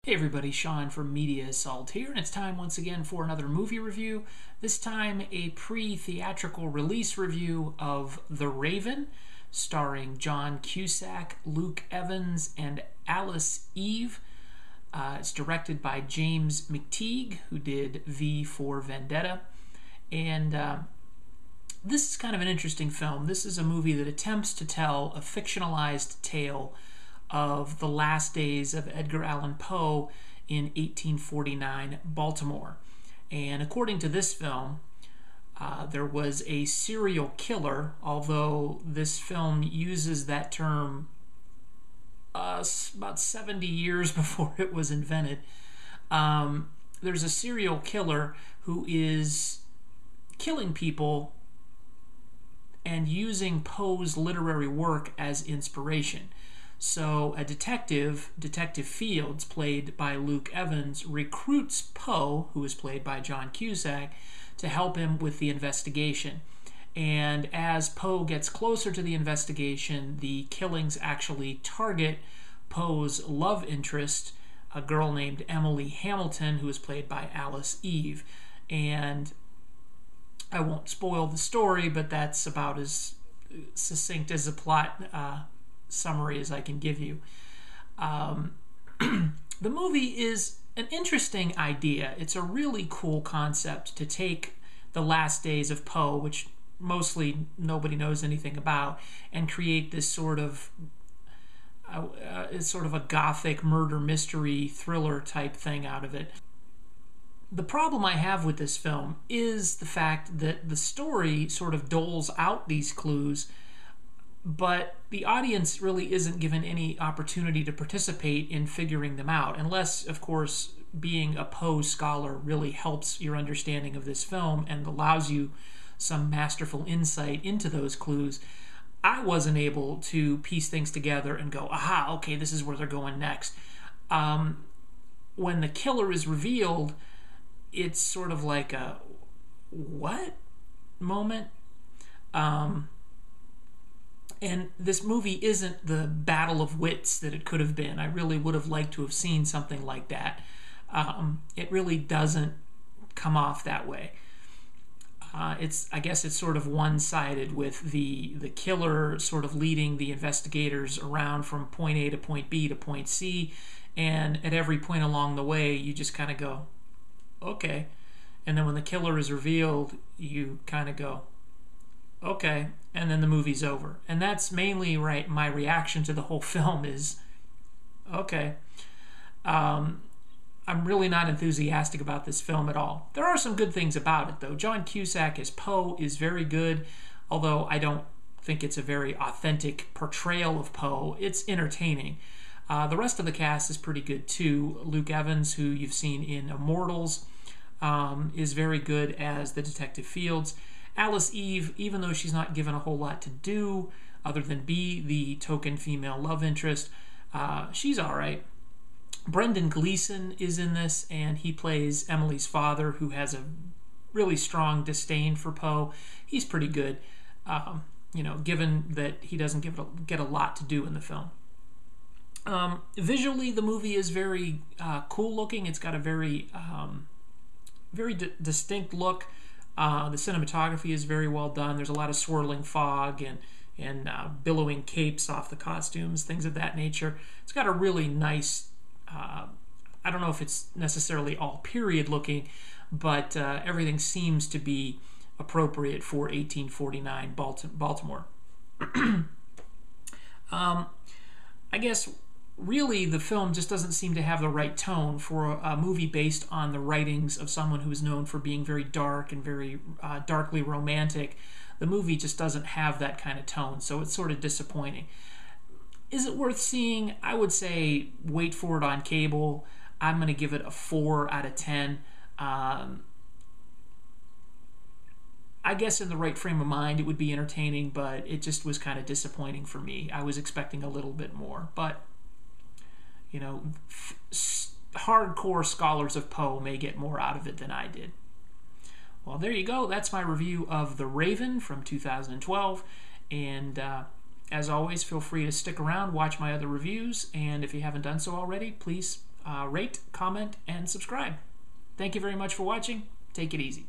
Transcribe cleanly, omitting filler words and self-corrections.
Hey everybody, Sean from Media Assault here, and it's time once again for another movie review. This time a pre-theatrical release review of The Raven, starring John Cusack, Luke Evans, and Alice Eve. It's directed by James McTeague, who did V for Vendetta. And this is kind of an interesting film. This is a movie that attempts to tell a fictionalized tale of the last days of Edgar Allan Poe in 1849 Baltimore. And according to this film, there was a serial killer, although this film uses that term about 70 years before it was invented. There's a serial killer who is killing people and using Poe's literary work as inspiration. So a detective, Detective Fields, played by Luke Evans, recruits Poe, who is played by John Cusack, to help him with the investigation. And as Poe gets closer to the investigation, the killings actually target Poe's love interest, a girl named Emily Hamilton, who is played by Alice Eve. And I won't spoil the story, but that's about as succinct as a plot summary as I can give you. The movie is an interesting idea. It's a really cool concept to take the last days of Poe, which mostly nobody knows anything about, and create this sort of a gothic murder mystery thriller type thing out of it. The problem I have with this film is the fact that the story sort of doles out these clues, but the audience really isn't given any opportunity to participate in figuring them out, unless, of course, being a Poe scholar really helps your understanding of this film and allows you some masterful insight into those clues. I wasn't able to piece things together and go, aha, okay, this is where they're going next. When the killer is revealed, it's sort of like a what moment? And this movie isn't the battle of wits that it could have been. I really would have liked to have seen something like that. It really doesn't come off that way. I guess it's sort of one-sided, with the killer sort of leading the investigators around from point A to point B to point C, and at every point along the way, you just kind of go, okay. And then when the killer is revealed, you kind of go, okay, and then the movie's over. And that's mainly my reaction to the whole film is, okay. I'm really not enthusiastic about this film at all. There are some good things about it, though. John Cusack as Poe is very good, although I don't think it's a very authentic portrayal of Poe. It's entertaining. The rest of the cast is pretty good, too. Luke Evans, who you've seen in Immortals, is very good as the Detective Fields. Alice Eve, even though she's not given a whole lot to do other than be the token female love interest, she's all right. Brendan Gleeson is in this, and he plays Emily's father, who has a really strong disdain for Poe. He's pretty good, given that he doesn't get a lot to do in the film. Visually, the movie is very cool looking. It's got a very distinct look. The cinematography is very well done. There's a lot of swirling fog and billowing capes off the costumes, things of that nature. It's got a really nice, I don't know if it's necessarily all period looking, but everything seems to be appropriate for 1849 Baltimore. I guess really the film just doesn't seem to have the right tone for a movie based on the writings of someone who is known for being very dark and very darkly romantic. The movie just doesn't have that kind of tone, so it's sort of disappointing. Is it worth seeing? I would say wait for it on cable. I'm going to give it a 4 out of 10. I guess in the right frame of mind it would be entertaining, but it just was kind of disappointing for me. I was expecting a little bit more, but hardcore scholars of Poe may get more out of it than I did. Well, there you go. That's my review of The Raven from 2012, and as always, feel free to stick around, watch my other reviews, and if you haven't done so already, please rate, comment, and subscribe. Thank you very much for watching. Take it easy.